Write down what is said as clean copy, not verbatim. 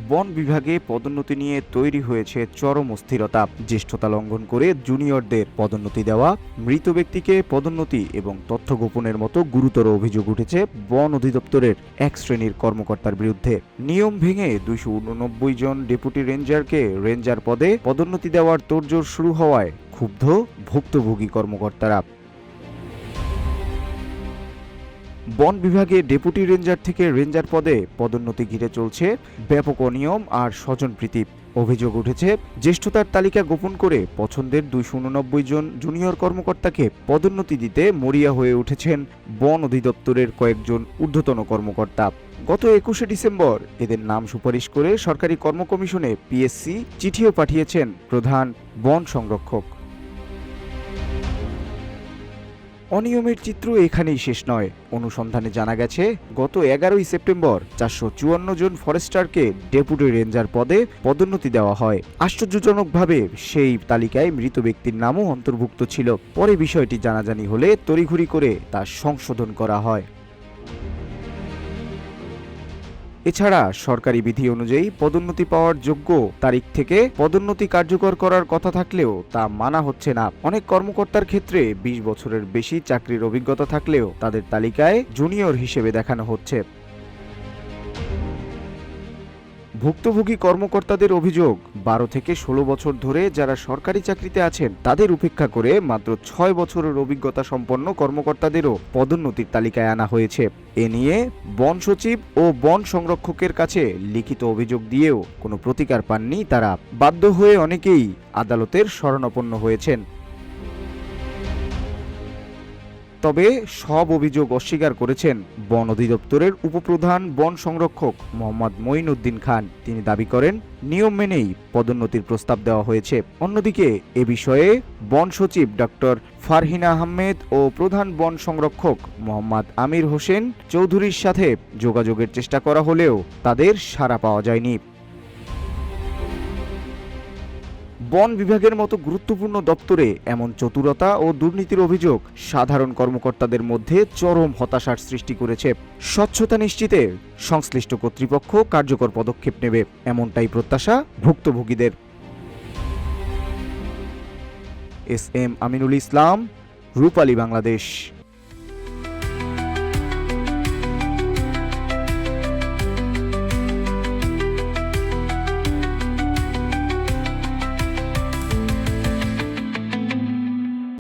বন বিভাগে পদোন্নতি নিয়ে তৈরি হয়েছে চরম অস্থিরতা। জ্যেষ্ঠতা লঙ্ঘন করে জুনিয়রদের পদোন্নতি দেওয়া, মৃত ব্যক্তিকে পদোন্নতি এবং তথ্য গোপনের মতো গুরুতর অভিযোগ উঠেছে বন অধিদপ্তরের এক শ্রেণীর কর্মকর্তার বিরুদ্ধে। নিয়ম ভেঙে 289 জন ডেপুটি রেঞ্জারকে রেঞ্জার পদে পদোন্নতি দেওয়ার তোড়জোড় শুরু হওয়ায় ক্ষুব্ধ ভুক্তভোগী কর্মকর্তারা। বন বিভাগে ডেপুটি রেঞ্জার থেকে রেঞ্জার পদে পদোন্নতি ঘিরে চলছে ব্যাপক অনিয়ম আর স্বজনপ্রীতি। অভিযোগ উঠেছে, জ্যেষ্ঠতার তালিকা গোপন করে পছন্দের 289 জন জুনিয়র কর্মকর্তাকে পদোন্নতি দিতে মরিয়া হয়ে উঠেছেন বন অধিদপ্তরের কয়েকজন ঊর্ধ্বতন কর্মকর্তা। গত 21শে ডিসেম্বর এদের নাম সুপারিশ করে সরকারি কর্ম কমিশনে পিএসসি চিঠিও পাঠিয়েছেন প্রধান বন সংরক্ষক। অনিয়মের চিত্র এখানেই শেষ নয়। অনুসন্ধানে জানা গেছে, গত 11ই সেপ্টেম্বর 454 জন ফরেস্টারকে ডেপুটি রেঞ্জার পদে পদোন্নতি দেওয়া হয়। আশ্চর্যজনকভাবে সেই তালিকায় মৃত ব্যক্তির নামও অন্তর্ভুক্ত ছিল। পরে বিষয়টি জানাজানি হলে তড়িঘড়ি করে তা সংশোধন করা হয়। এছাড়া সরকারি বিধি অনুযায়ী পদোন্নতি পাওয়ার যোগ্য তারিখ থেকে পদোন্নতি কার্যকর করার কথা থাকলেও তা মানা হচ্ছে না। অনেক কর্মকর্তার ক্ষেত্রে 20 বছরের বেশি চাকরির অভিজ্ঞতা থাকলেও তাদের তালিকায় জুনিয়র হিসেবে দেখানো হচ্ছে। ভুক্তভোগী কর্মকর্তাদের অভিযোগ, 12 থেকে 16 বছর ধরে যারা সরকারি চাকরিতে আছেন তাদের উপেক্ষা করে মাত্র 6 বছরের অভিজ্ঞতা সম্পন্ন কর্মকর্তাদেরও পদোন্নতির তালিকায় আনা হয়েছে। এ নিয়ে বন সচিব ও বন সংরক্ষকের কাছে লিখিত অভিযোগ দিয়েও কোনো প্রতিকার পাননি তারা। বাধ্য হয়ে অনেকেই আদালতের শরণাপন্ন হয়েছেন। তবে সব অভিযোগ অস্বীকার করেছেন বন অধিদপ্তরের উপপ্রধান বন সংরক্ষক মোহাম্মদ মঈনউদ্দিন খান। তিনি দাবি করেন, নিয়ম মেনেই পদোন্নতির প্রস্তাব দেওয়া হয়েছে। অন্যদিকে এ বিষয়ে বন সচিব ডক্টর ফারহিনা আহমেদ ও প্রধান বন সংরক্ষক মোহাম্মদ আমির হোসেন চৌধুরীর সাথে যোগাযোগের চেষ্টা করা হলেও তাদের সাড়া পাওয়া যায়নি। বন বিভাগের মতো গুরুত্বপূর্ণ দপ্তরে এমন চতুরতা ও দুর্নীতির অভিযোগ সাধারণ কর্মকর্তাদের মধ্যে চরম হতাশার সৃষ্টি করেছে। স্বচ্ছতা নিশ্চিতে সংশ্লিষ্ট কর্তৃপক্ষ কার্যকর পদক্ষেপ নেবে, এমনটাই প্রত্যাশা ভুক্তভোগীদের। এস এম আমিনুল ইসলাম, রূপালী বাংলাদেশ।